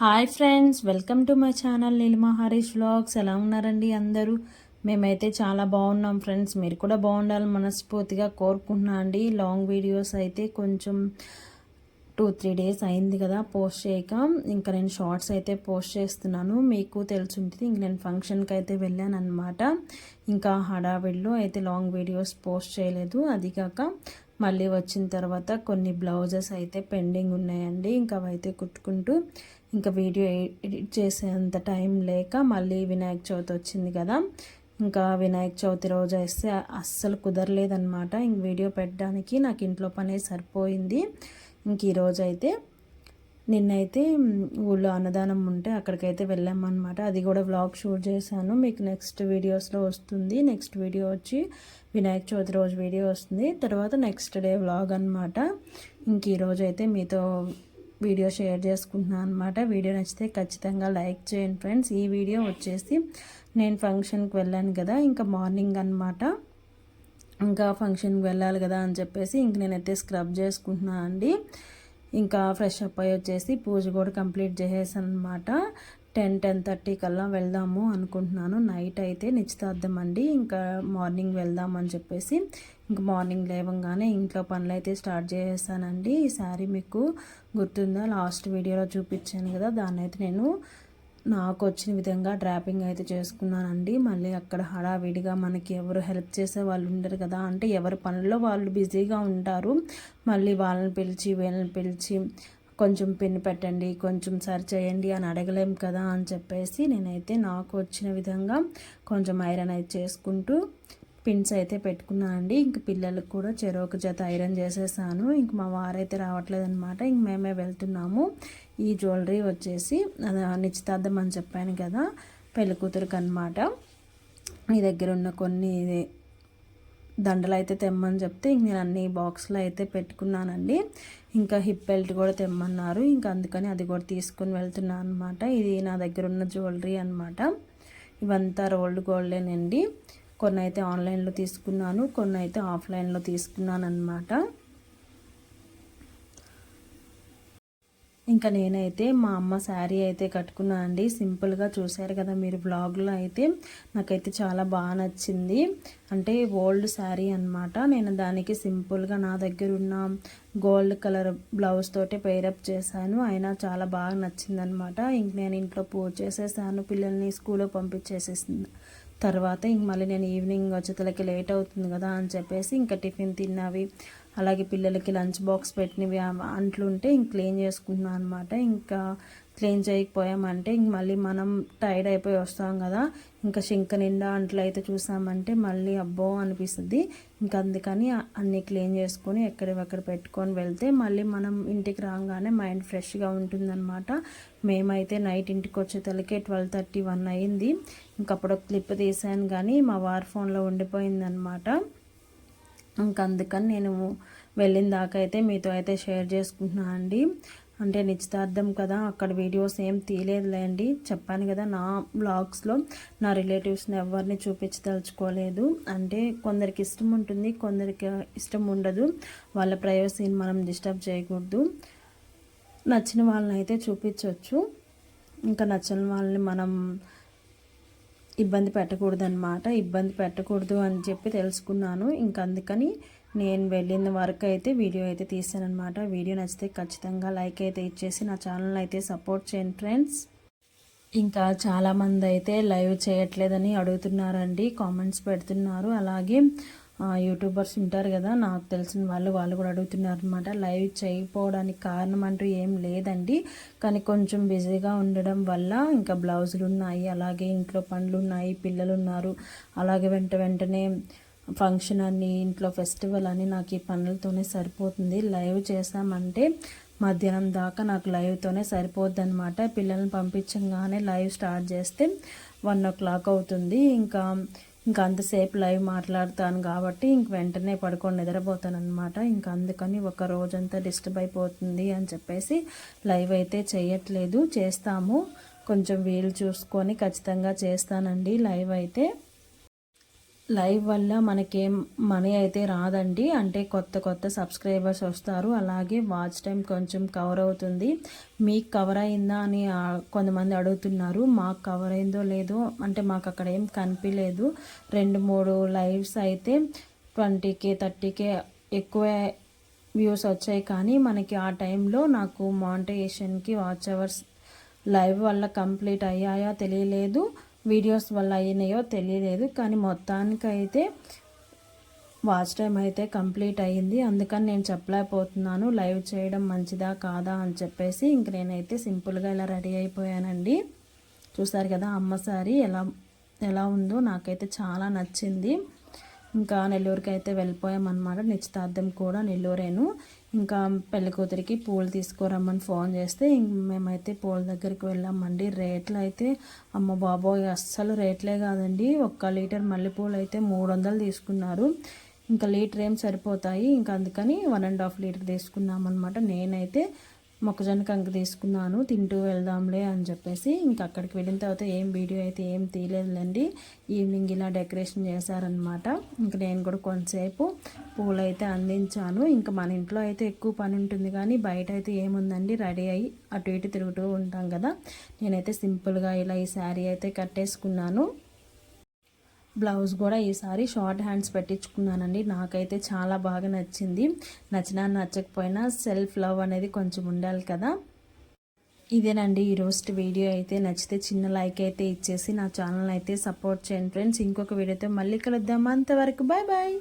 Hi friends, welcome to my channel Neelima Harish vlogs. ఎలా ఉన్నారండి అందరూ? మేమైతే చాలా బాగున్నాం ఫ్రెండ్స్. మీరు కూడా బాగుండాలని మనస్ఫూర్తిగా కోరుకుంటున్నా అండి. లాంగ్ వీడియోస్ అయితే కొంచెం 2-3 డేస్ అయింది కదా పోస్ట్ చేయక. ఇంకా నేను షార్ట్స్ అయితే పోస్ట్ చేస్తున్నాను. మీకు తెలుసుంటుంది, ఇంక నేను ఫంక్షన్కి అయితే వెళ్ళాను అనమాట. ఇంకా హడావిడిలో అయితే లాంగ్ వీడియోస్ పోస్ట్ చేయలేదు. అది కాక మళ్ళీ వచ్చిన తర్వాత కొన్ని బ్లౌజెస్ అయితే పెండింగ్ ఉన్నాయండి. ఇంకా అవైతే కుట్టుకుంటూ ఇంకా వీడియో ఎడిట్ చేసేంత టైం లేక మళ్ళీ వినాయక చవితి వచ్చింది కదా. ఇంకా వినాయక చవితి రోజు వేస్తే అస్సలు కుదరలేదనమాట. ఇంక వీడియో పెట్టడానికి నాకు ఇంట్లో పనే సరిపోయింది. ఇంక ఈరోజు అయితే నిన్నైతే ఊళ్ళో అన్నదానం ఉంటే అక్కడికైతే వెళ్ళామన్నమాట. అది కూడా వ్లాగ్ షూట్ చేశాను, మీకు నెక్స్ట్ వీడియోస్లో వస్తుంది. నెక్స్ట్ వీడియో వచ్చి వినాయక చవితి రోజు వీడియో వస్తుంది, తర్వాత నెక్స్ట్ డే వ్లాగ్ అనమాట. ఇంక ఈరోజు అయితే మీతో వీడియో షేర్ చేసుకుంటున్నాను అనమాట. వీడియో నచ్చితే ఖచ్చితంగా లైక్ చేయండి ఫ్రెండ్స్. ఈ వీడియో వచ్చేసి నేను ఫంక్షన్కి వెళ్ళాను కదా, ఇంకా మార్నింగ్ అనమాట. ఇంకా ఫంక్షన్కి వెళ్ళాలి కదా అని చెప్పేసి ఇంక నేనైతే స్క్రబ్ చేసుకుంటున్నాను అండి. ఇంకా ఫ్రెష్ అప్ అయ్యి వచ్చేసి పూజ కూడా కంప్లీట్ చేసేసాను అనమాట. 10-10:30 కల్లా వెళ్దాము అనుకుంటున్నాను. నైట్ అయితే నిశ్చితార్థం అండి. ఇంకా మార్నింగ్ వెళ్దాం అని చెప్పేసి ఇంకా మార్నింగ్ లేవగానే ఇంట్లో పనులు అయితే స్టార్ట్ చేసేసానండి. ఈ శారీ మీకు గుర్తుందా, లాస్ట్ వీడియోలో చూపించాను కదా, దాన్ని అయితే నేను నాకు వచ్చిన విధంగా డ్రాపింగ్ అయితే చేసుకున్నానండి. మళ్ళీ అక్కడ హడావిడిగా మనకి ఎవరు హెల్ప్ చేసే వాళ్ళు ఉండరు కదా, అంటే ఎవరి పనుల్లో వాళ్ళు బిజీగా ఉంటారు. మళ్ళీ వాళ్ళని పిలిచి వీళ్ళని పిలిచి కొంచెం పిన్ పెట్టండి, కొంచెం సరి చేయండి అని అడగలేం కదా అని చెప్పేసి నేనైతే నాకు వచ్చిన విధంగా కొంచెం ఐరన్ అయితే చేసుకుంటూ పిన్స్ అయితే పెట్టుకున్నానండి. ఇంక పిల్లలకు కూడా చెరొక జత ఐరన్ చేసేసాను. ఇంక మా వారైతే రావట్లేదు అనమాట. ఇంక మేమే వెళ్తున్నాము. ఈ జ్యువెలరీ వచ్చేసి నిశ్చితార్థం అని చెప్పాను కదా, పెళ్లి కూతురికి అనమాట. మీ దగ్గర ఉన్న కొన్ని దండలు అయితే తెమ్మని చెప్తే ఇంక నేను అన్ని బాక్స్లో అయితే పెట్టుకున్నానండి. ఇంకా హిప్ బెల్ట్ కూడా తెమ్మన్నారు, ఇంకా అందుకని అది కూడా తీసుకుని వెళ్తున్నాను అనమాట. ఇది నా దగ్గర ఉన్న జ్యువెలరీ అనమాట. ఇవంతా రోల్డ్ గోల్డేనండి. కొన్ని అయితే ఆన్లైన్లో తీసుకున్నాను, కొన్ని అయితే ఆఫ్లైన్లో తీసుకున్నాను అనమాట. ఇంకా నేనైతే మా అమ్మ శారీ అయితే కట్టుకున్నాను అండి. సింపుల్గా చూశారు కదా మీరు బ్లాగ్లో అయితే. నాకైతే చాలా బాగా నచ్చింది. అంటే ఓల్డ్ శారీ అనమాట. నేను దానికి సింపుల్గా నా దగ్గర ఉన్న గోల్డ్ కలర్ బ్లౌజ్ తోటి పేరప్ చేశాను. అయినా చాలా బాగా నచ్చిందనమాట. ఇంక నేను ఇంట్లో పూజ చేసేసాను, పిల్లల్ని స్కూల్లో పంపించేసేసింది. తర్వాత ఇంక మళ్ళీ నేను ఈవినింగ్ వచ్చేతలకి లేట్ అవుతుంది కదా అని చెప్పేసి ఇంకా టిఫిన్ తిన్నవి, అలాగే పిల్లలకి లంచ్ బాక్స్ పెట్టినవి అంట్లు ఉంటే ఇంక క్లీన్ చేసుకుంటున్నాను అనమాట. ఇంకా క్లీన్ చేయకపోయామంటే ఇంక మళ్ళీ మనం టైర్డ్ అయిపోయి వస్తాం కదా, ఇంకా సింక్ నిండా అంట్లు అయితే చూసామంటే మళ్ళీ అబ్బో అనిపిస్తుంది. ఇంకా అందుకని అన్నీ క్లీన్ చేసుకొని ఎక్కడివక్కడ పెట్టుకొని వెళ్తే మళ్ళీ మనం ఇంటికి రాగానే మైండ్ ఫ్రెష్గా ఉంటుందన్నమాట. మేమైతే నైట్ ఇంటికి వచ్చేతలకే 12:30-1 అయింది. ఇంకప్పుడు క్లిప్ తీసాను కానీ మా వారి ఫోన్లో ఉండిపోయిందనమాట. ఇంక అందుకని నేను వెళ్ళిన దాకా అయితే మీతో అయితే షేర్ చేసుకుంటున్నాను అండి. అంటే నిశ్చితార్థం కదా, అక్కడ వీడియోస్ ఏం తీయలేదులేండి. చెప్పాను కదా, నా బ్లాగ్స్లో నా రిలేటివ్స్ని ఎవరిని చూపించదలుచుకోలేదు. అంటే కొందరికి ఇష్టం ఉంటుంది, కొందరికి ఇష్టం ఉండదు. వాళ్ళ ప్రైవసీని మనం డిస్టర్బ్ చేయకూడదు. నచ్చిన వాళ్ళని అయితే చూపించవచ్చు, ఇంకా నచ్చని వాళ్ళని మనం ఇబ్బంది పెట్టకూడదు అనమాట. ఇబ్బంది పెట్టకూడదు అని చెప్పి తెలుసుకున్నాను. ఇంక అందుకని నేను వెళ్ళిన వరకు అయితే వీడియో అయితే తీసాను అనమాట. వీడియో నచ్చితే ఖచ్చితంగా లైక్ అయితే ఇచ్చేసి నా ఛానల్ అయితే సపోర్ట్ చేయండి ఫ్రెండ్స్. ఇంకా చాలామంది అయితే లైవ్ చేయట్లేదని అడుగుతున్నారండి, కామెంట్స్ పెడుతున్నారు. అలాగే యూట్యూబర్స్ ఉంటారు కదా, నాకు తెలిసిన వాళ్ళు కూడా అడుగుతున్నారు అనమాట. లైవ్ చేయకపోవడానికి కారణం అంటూ ఏం లేదండి, కానీ కొంచెం బిజీగా ఉండడం వల్ల ఇంకా బ్లౌజులు ఉన్నాయి, అలాగే ఇంట్లో పనులు ఉన్నాయి, పిల్లలు ఉన్నారు, అలాగే వెంటనే ఫంక్షన్ అని ఇంట్లో ఫెస్టివల్ అని నాకు ఈ పనులతోనే సరిపోతుంది. లైవ్ చేసామంటే మధ్యాహ్నం దాకా నాకు లైవ్తోనే సరిపోద్ది అనమాట. పిల్లల్ని పంపించగానే లైవ్ స్టార్ట్ చేస్తే 1 o'clock అవుతుంది. ఇంకా అంతసేపు లైవ్ మాట్లాడతాను కాబట్టి ఇంక వెంటనే పడుకొని నిద్రపోతాను అనమాట. ఇంకా అందుకని ఒక రోజంతా డిస్టర్బ్ అయిపోతుంది అని చెప్పేసి లైవ్ అయితే చేయట్లేదు. చేస్తాము, కొంచెం వీలు చూసుకొని ఖచ్చితంగా చేస్తానండి లైవ్ అయితే. లైవ్ వల్ల మనకేం మనీ అయితే రాదండి. అంటే కొత్త కొత్త సబ్స్క్రైబర్స్ వస్తారు, అలాగే వాచ్ టైం కొంచెం కవర్ అవుతుంది. మీకు కవర్ అయిందా అని కొంతమంది అడుగుతున్నారు. మాకు కవర్ అయిందో లేదో అంటే మాకు అక్కడ ఏం కనిపించలేదు. 2-3 లైవ్స్ అయితే 20K 30K ఎక్కువ వ్యూస్ వచ్చాయి, కానీ మనకి ఆ టైంలో నాకు మానిటైజేషన్కి వాచ్ అవర్స్ లైవ్ వల్ల కంప్లీట్ అయ్యాయో తెలియలేదు, వీడియోస్ వల్ల అయినాయో తెలియలేదు, కానీ మొత్తానికైతే వాచ్ టైం అయితే కంప్లీట్ అయ్యింది. అందుకని నేను చెప్పలేకపోతున్నాను లైవ్ చేయడం మంచిదా కాదా అని చెప్పేసి. ఇంక నేనైతే సింపుల్గా ఇలా రెడీ అయిపోయానండి. చూసారు కదా అమ్మ సారీ ఎలా ఉందో, నాకైతే చాలా నచ్చింది. ఇంకా నెల్లూరుకి అయితే వెళ్ళిపోయామన్నమాట. నిశ్చితార్థం కూడా నెల్లూరేను. ఇంకా పెళ్ళికూతురికి పూలు తీసుకురమ్మని ఫోన్ చేస్తే మేమైతే పూల దగ్గరికి వెళ్ళామండి. రేట్లు అయితే అమ్మ బాబోయ్ అస్సలు రేట్లే కాదండి. 1 లీటర్ మల్లెపూలు అయితే 300 తీసుకున్నారు. ఇంకా లీటర్ ఏం సరిపోతాయి, ఇంకా అందుకని 1.5 లీటర్ తీసుకున్నామన్నమాట. నేనైతే మొక్కజొన్న కంకి తీసుకున్నాను, తింటూ వెళ్దాంలే అని చెప్పేసి. ఇంకా అక్కడికి వెళ్ళిన తర్వాత ఏం వీడియో అయితే ఏం తీయలేదులేండి. ఈవినింగ్ ఇలా డెకరేషన్ చేశారనమాట. ఇంకా నేను కూడా కొంతసేపు పూలు అయితే అందించాను. ఇంకా మన ఇంట్లో అయితే ఎక్కువ పని ఉంటుంది, కానీ బయట అయితే ఏముందండి, రెడీ అయ్యి అటు ఇటు తిరుగుతూ ఉంటాం కదా. నేనైతే సింపుల్గా ఇలా ఈ శారీ అయితే కట్టేసుకున్నాను. బ్లౌజ్ కూడా ఈసారి షార్ట్ హ్యాండ్స్ పెట్టించుకున్నానండి. నాకైతే చాలా బాగా నచ్చింది. నచ్చినా నచ్చకపోయినా సెల్ఫ్ లవ్ అనేది కొంచెం ఉండాలి కదా. ఇదేనండి ఈరోజు వీడియో అయితే. నచ్చితే చిన్న లైక్ అయితే ఇచ్చేసి నా ఛానల్ అయితే సపోర్ట్ చేయండి ఫ్రెండ్స్. ఇంకొక వీడియోతో మళ్ళీ కలుద్దాం. అంతవరకు బాయ్ బాయ్.